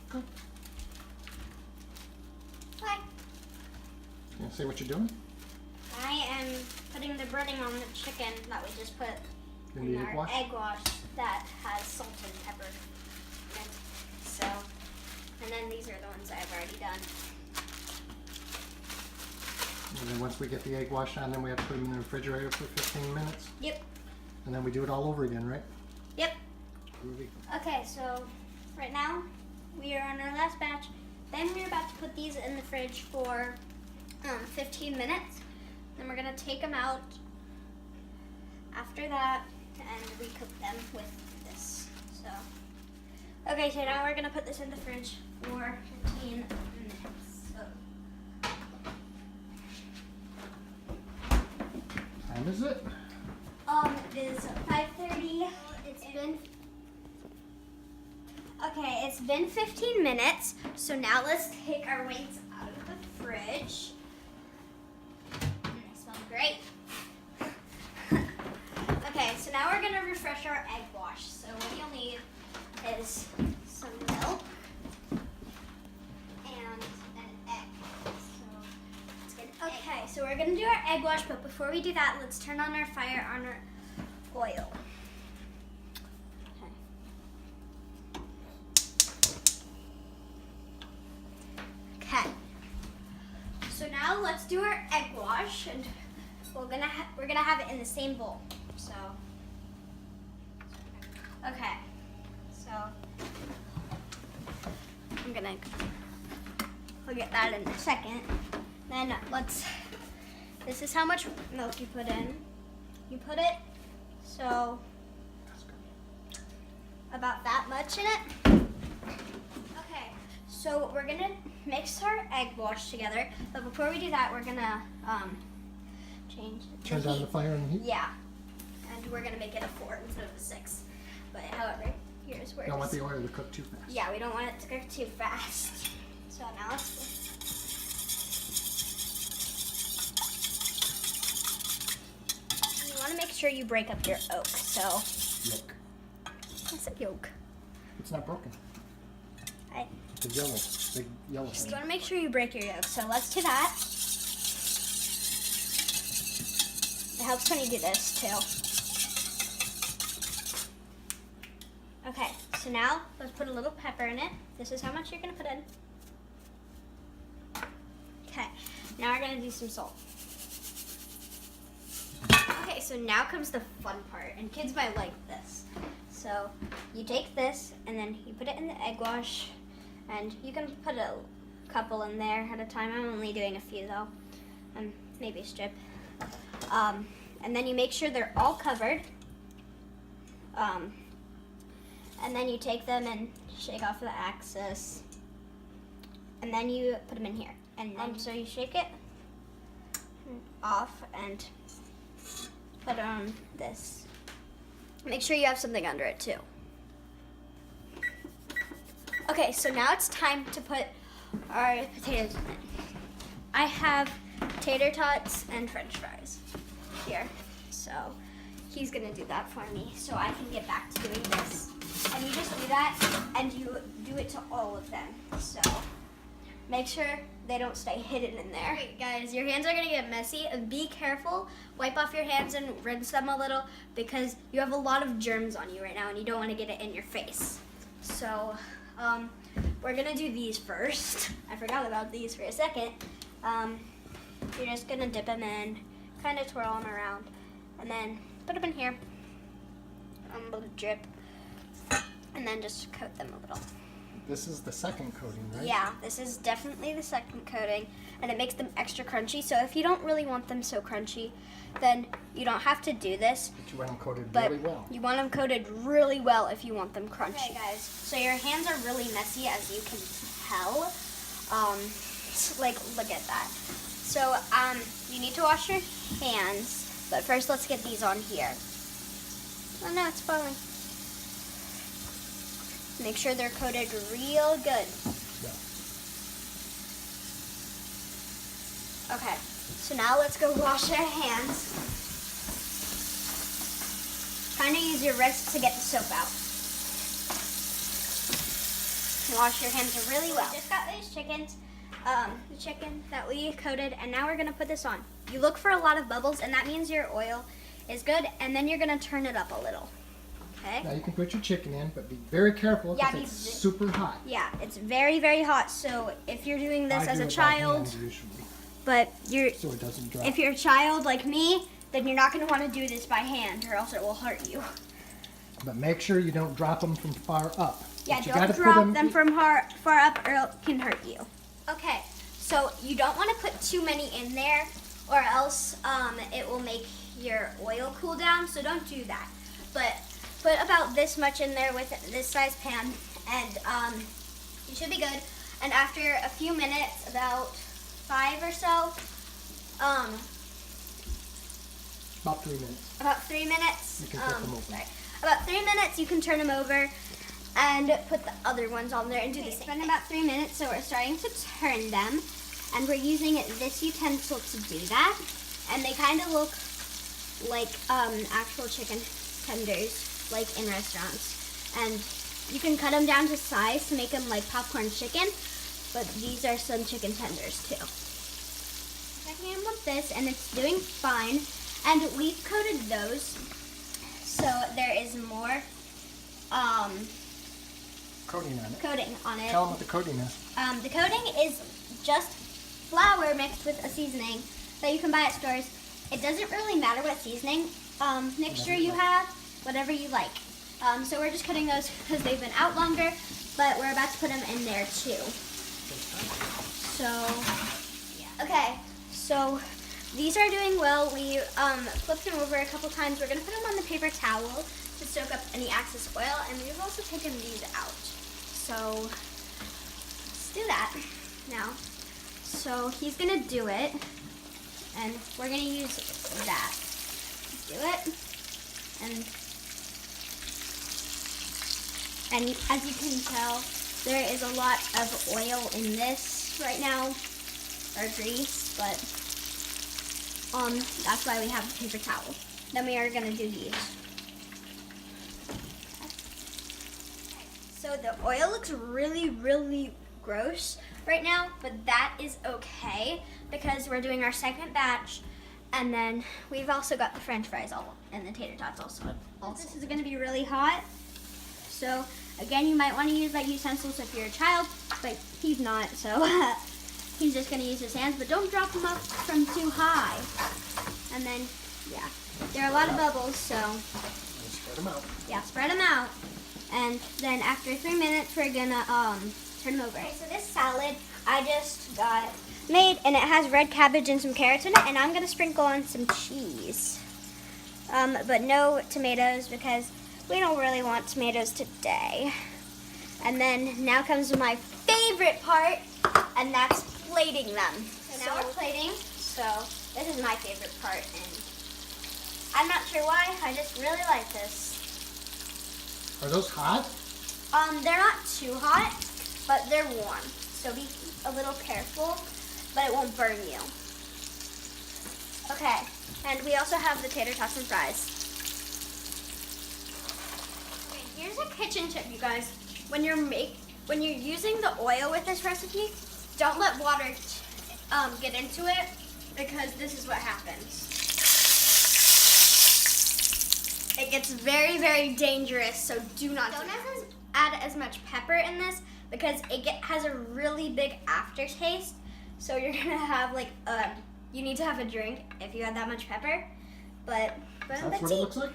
Good. Hi. Can you say what you're doing? I am putting the breading on the chicken that we just put In the egg our wash? egg wash that has salt and pepper in it. So, and then these are the ones I've already done. And then once we get the egg wash on, then we have to put them in the refrigerator for 15 minutes. Yep. And then we do it all over again, right? Yep. Groovy. Okay, so right now we are on our last batch. Then we're about to put these in the fridge for 15 minutes. Then we're gonna take them out after that and recook them with this. So, okay, so now we're gonna put this in the fridge for 15 minutes. So, Time is it? it is 5:30. It's been 15 minutes. So now let's take our wings out of the fridge. They smell great. Okay, so now we're gonna refresh our egg wash. So what you'll need is some milk and an egg. So let's get an egg. Okay, so we're gonna do our egg wash, but before we do that, let's turn on our fire on our oil. Okay. So now let's do our egg wash, and we're gonna have it in the same bowl. So, okay. So we'll get that in a second. Then this is how much milk you put in. You put it, so about that much in it. Okay, so we're gonna mix our egg wash together, but before we do that, we're gonna change the Turn down heat. the fire and heat? Yeah, and we're gonna make it a 4 instead of a 6. But however, here's where Don't want the oil to cook too fast. yeah, we don't want it to cook too fast. So now let's. You want to make sure you break up your yolk. So Yolk. what's a yolk? It's not broken. I The yellow. Big yellow just thing. want to make sure you break your yolk. So let's do that. It helps when you do this too. Okay, so now let's put a little pepper in it. This is how much you're gonna put in. Okay, now we're gonna do some salt. Okay, so now comes the fun part, and kids might like this. So you take this and then you put it in the egg wash, and you can put a couple in there at a time. I'm only doing a few though, maybe a strip. And then you make sure they're all covered. And then you take them and shake off the axis, and then you put them in here. And then so you shake it off and put on this. Make sure you have something under it too. Okay, so now it's time to put our potatoes in it. I have tater tots and French fries here, so he's gonna do that for me so I can get back to doing this. And you just do that, and you do it to all of them. So make sure they don't stay hidden in there. Alright guys, your hands are gonna get messy. Be careful, wipe off your hands and rinse them a little, because you have a lot of germs on you right now and you don't wanna get it in your face. So we're gonna do these first. I forgot about these for a second. You're just gonna dip them in, kind of twirl them around, and then put them in here. Little drip. And then just coat them a little. This is the second coating, right? Yeah, this is definitely the second coating, and it makes them extra crunchy. So if you don't really want them so crunchy, then you don't have to do this. But you want them coated But really well. you want them coated really well if you want them crunchy. Okay, guys. So your hands are really messy, as you can tell. Like, look at that. So you need to wash your hands, but first let's get these on here. Oh no, it's falling. Make sure they're coated real good. Yeah. Okay, so now let's go wash our hands. Kind of use your wrist to get the soap out. and wash your hands really well. We just got these chickens, the chicken that we coated, and now we're gonna put this on. You look for a lot of bubbles, and that means your oil is good, and then you're gonna turn it up a little. Okay? Now you can put your chicken in, but be very careful Yeah, because it's super hot. Yeah, it's very, very hot. So if you're doing this I as do a it by child, hand usually, but you're so it doesn't drop. if you're a child like me, then you're not gonna want to do this by hand, or else it will hurt you. But make sure you don't drop them from far up. Yeah, But you don't gotta put drop them from far up, or it can hurt you. Okay, so you don't want to put too many in there, or else it will make your oil cool down. So don't do that. But put about this much in there with this size pan, and you should be good. And after a few minutes, about 5 or so, About 3 minutes. about 3 minutes. You can flip them over. Sorry. About 3 minutes, you can turn them over and put the other ones on there and do the same. It's been about 3 minutes, so we're starting to turn them, and we're using this utensil to do that. And they kind of look like actual chicken tenders, like in restaurants. And you can cut them down to size to make them like popcorn chicken, but these are some chicken tenders too. Checking in with this, and it's doing fine. And we've coated those, so there is more Coating on it. coating on it. Tell them what the coating is. The coating is just flour mixed with a seasoning that you can buy at stores. It doesn't really matter what seasoning mixture you have, whatever you like. So we're just cutting those because they've been out longer, but we're about to put them in there too. So, yeah. Okay, so these are doing well. We flipped them over a couple times. We're going to put them on the paper towel to soak up any excess oil, and we've also taken these out. So let's do that now. So he's going to do it, and we're going to use that. Do it, and as you can tell, there is a lot of oil in this right now, or grease, but that's why we have a paper towel. Then we are gonna do these. So the oil looks really, really gross right now, but that is okay because we're doing our second batch, and then we've also got the French fries all and the tater tots also. This is gonna be really hot. So again, you might want to use that utensils if you're a child, but he's not, so he's just going to use his hands, but don't drop them up from too high. And then, yeah, there are a lot of bubbles, so Spread them out. yeah, spread them out. And then after 3 minutes, we're going to turn them over. Okay, so this salad I just got made, and it has red cabbage and some carrots in it, and I'm going to sprinkle on some cheese. But no tomatoes because we don't really want tomatoes today. And then now comes my favorite part, and that's plating them. So now we're plating, so this is my favorite part, and I'm not sure why, I just really like this. Are those hot? They're not too hot, but they're warm. So be a little careful, but it won't burn you. Okay, and we also have the tater tots and fries. Here's a kitchen tip, you guys. When you're using the oil with this recipe, don't let water get into it, because this is what happens. It gets very, very dangerous, so do not add as much pepper in this, because it has a really big aftertaste. So you're gonna have like you need to have a drink if you add that much pepper. But That's what it looks like?